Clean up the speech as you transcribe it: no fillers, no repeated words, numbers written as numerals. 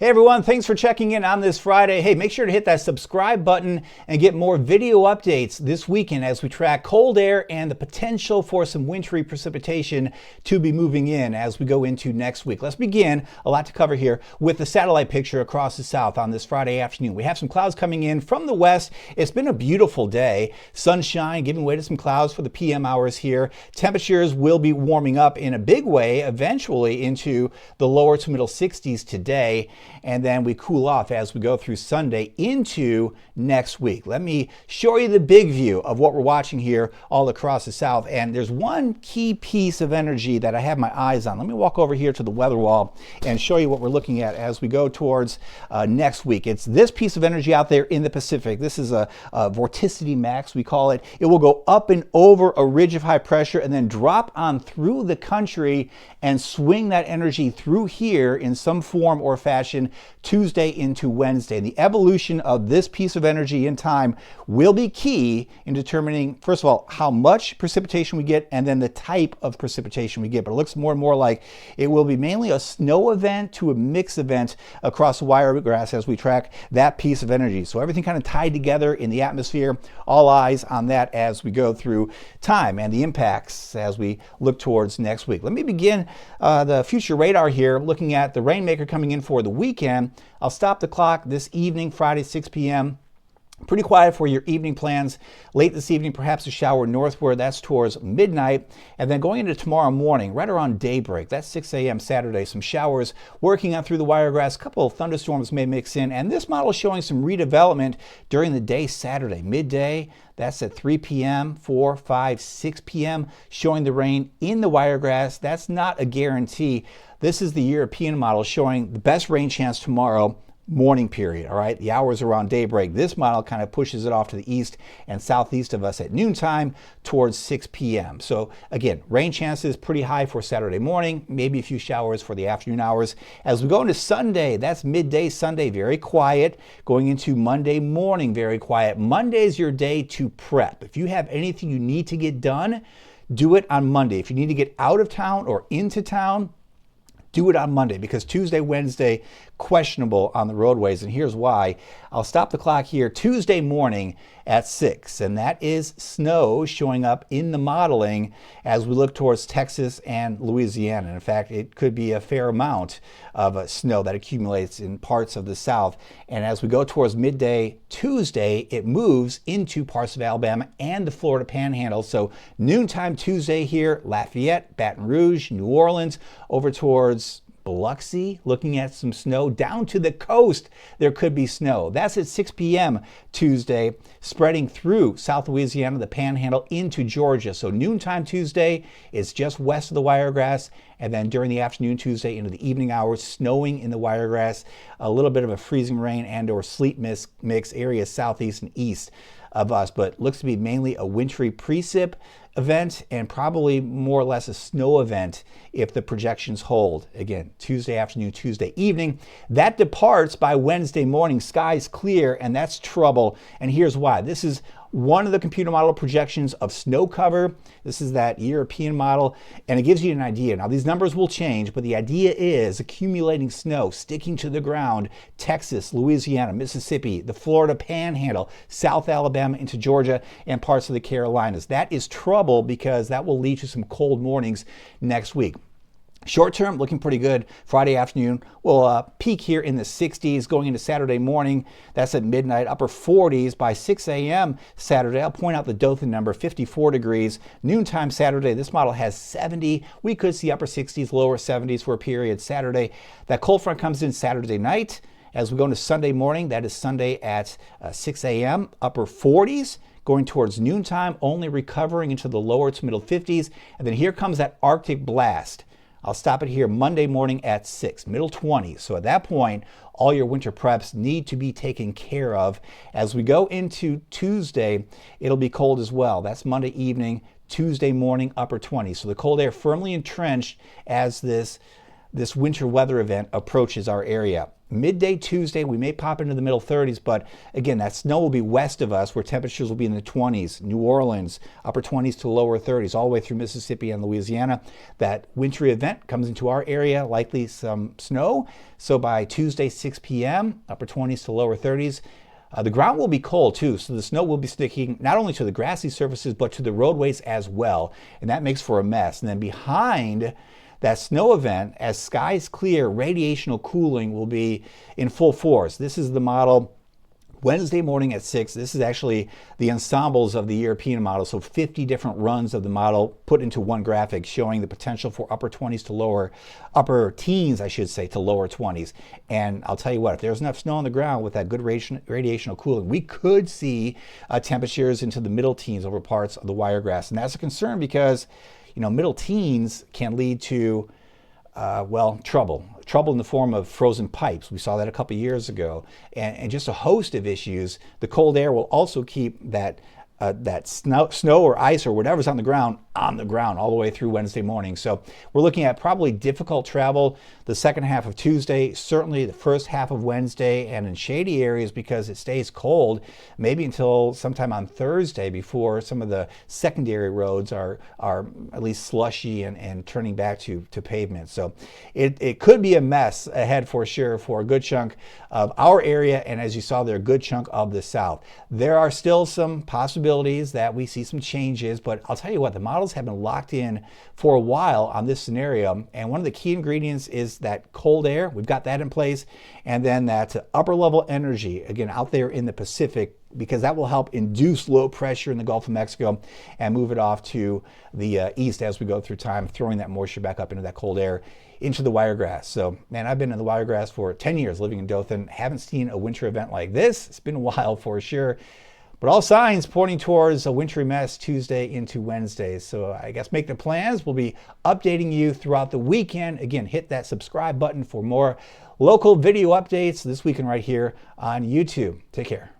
Hey everyone, thanks for checking in on this Friday. Hey, make sure to hit that subscribe button and get more video updates this weekend as we track cold air and the potential for some wintry precipitation to be moving in as we go into next week. Let's begin, a lot to cover here, with the satellite picture across the south on this Friday afternoon. We have some clouds coming in from the west. It's been a beautiful day. Sunshine giving way to some clouds for the PM hours here. Temperatures will be warming up in a big way eventually into the lower to middle 60s today. And then we cool off as we go through Sunday into next week. Let me show you the big view of what we're watching here all across the south. And there's one key piece of energy that I have my eyes on. Let me walk over here to the weather wall and show you what we're looking at as we go towards next week. It's this piece of energy out there in the Pacific. This is a vorticity max, we call it. It will go up and over a ridge of high pressure and then drop on through the country and swing that energy through here in some form or fashion Tuesday into Wednesday. And the evolution of this piece of energy in time will be key in determining, first of all, how much precipitation we get and then the type of precipitation we get. But it looks more and more like it will be mainly a snow event to a mix event across the Wiregrass as we track that piece of energy. So everything kind of tied together in the atmosphere, all eyes on that as we go through time and the impacts as we look towards next week. Let me begin the future radar here, looking at the rainmaker coming in for the weekend. I'll stop the clock this evening, Friday, 6 p.m. Pretty quiet for your evening plans. Late this evening, perhaps a shower northward. That's towards midnight. And then going into tomorrow morning, right around daybreak, that's 6 a.m. Saturday, some showers working on through the Wiregrass. A couple of thunderstorms may mix in. And this model is showing some redevelopment during the day Saturday. Midday, that's at 3 p.m., 4, 5, 6 p.m., showing the rain in the Wiregrass. That's not a guarantee. This is the European model showing the best rain chance tomorrow morning period. All right, the hours around daybreak. This model kind of pushes it off to the east and southeast of us at noontime towards 6 p.m. So again, rain chances pretty high for Saturday morning, maybe a few showers for the afternoon hours. As we go into Sunday, that's midday Sunday, very quiet. Going into Monday morning, very quiet. Monday is your day to prep. If you have anything you need to get done, do it on Monday. If you need to get out of town or into town, do it on Monday, because Tuesday, Wednesday, questionable on the roadways. And here's why. I'll stop the clock here Tuesday morning at 6. And that is snow showing up in the modeling as we look towards Texas and Louisiana. And in fact, it could be a fair amount of snow that accumulates in parts of the south. And as we go towards midday Tuesday, it moves into parts of Alabama and the Florida Panhandle. So noontime Tuesday here, Lafayette, Baton Rouge, New Orleans, over towards Biloxi, looking at some snow. Down to the coast, there could be snow. That's at 6 p.m. Tuesday, spreading through South Louisiana, the Panhandle, into Georgia. So noontime Tuesday is just west of the Wiregrass, and then during the afternoon Tuesday into the evening hours, snowing in the Wiregrass, a little bit of a freezing rain and or sleet mix areas southeast and east of us, but looks to be mainly a wintry precip event and probably more or less a snow event if the projections hold. Again, Tuesday afternoon, Tuesday evening. That departs by Wednesday morning. Skies clear, and that's trouble. And here's why. This is one of the computer model projections of snow cover. This is that European model, and it gives you an idea. Now, these numbers will change, but the idea is accumulating snow, sticking to the ground, Texas, Louisiana, Mississippi, the Florida Panhandle, South Alabama into Georgia, and parts of the Carolinas. That is trouble because that will lead to some cold mornings next week. Short term, looking pretty good. Friday afternoon, we'll peak here in the 60s going into Saturday morning. That's at midnight, upper 40s by 6 a.m. Saturday. I'll point out the Dothan number, 54 degrees. Noontime Saturday, this model has 70. We could see upper 60s, lower 70s for a period Saturday. That cold front comes in Saturday night. As we go into Sunday morning, that is Sunday at 6 a.m., upper 40s. Going towards noontime, only recovering into the lower to middle 50s. And then here comes that Arctic blast. I'll stop it here Monday morning at 6, middle 20s. So at that point, all your winter preps need to be taken care of. As we go into Tuesday, it'll be cold as well. That's Monday evening, Tuesday morning, upper 20s. So the cold air firmly entrenched as this this winter weather event approaches our area. Midday Tuesday, we may pop into the middle 30s, but again, that snow will be west of us where temperatures will be in the 20s. New Orleans, upper 20s to lower 30s, all the way through Mississippi and Louisiana. That wintry event comes into our area, likely some snow. So by Tuesday, 6 p.m., upper 20s to lower 30s. The ground will be cold too, so the snow will be sticking not only to the grassy surfaces, but to the roadways as well. And that makes for a mess. And then behind that snow event, as skies clear, radiational cooling will be in full force. This is the model Wednesday morning at 6. This is actually the ensembles of the European model. So 50 different runs of the model put into one graphic showing the potential for upper 20s to upper teens, I should say, to lower 20s. And I'll tell you what, if there's enough snow on the ground with that good radiational cooling, we could see temperatures into the middle teens over parts of the Wiregrass. And that's a concern because middle teens can lead to, trouble in the form of frozen pipes. We saw that a couple years ago. And just a host of issues. The cold air will also keep that snow or ice or whatever's on the ground all the way through Wednesday morning. So we're looking at probably difficult travel the second half of Tuesday, certainly the first half of Wednesday, and in shady areas because it stays cold, maybe until sometime on Thursday before some of the secondary roads are at least slushy and turning back to pavement. So it could be a mess ahead for sure for a good chunk of our area, and as you saw there, a good chunk of the South. There are still some possibilities that we see some changes, but I'll tell you what, the models have been locked in for a while on this scenario, and one of the key ingredients is that cold air. We've got that in place, and then that upper level energy, again, out there in the Pacific, because that will help induce low pressure in the Gulf of Mexico and move it off to the east as we go through time, throwing that moisture back up into that cold air into the Wiregrass. So, man, I've been in the Wiregrass for 10 years living in Dothan. Haven't seen a winter event like this. It's been a while for sure. But all signs pointing towards a wintry mess Tuesday into Wednesday. So I guess make the plans. We'll be updating you throughout the weekend. Again, hit that subscribe button for more local video updates this weekend right here on YouTube. Take care.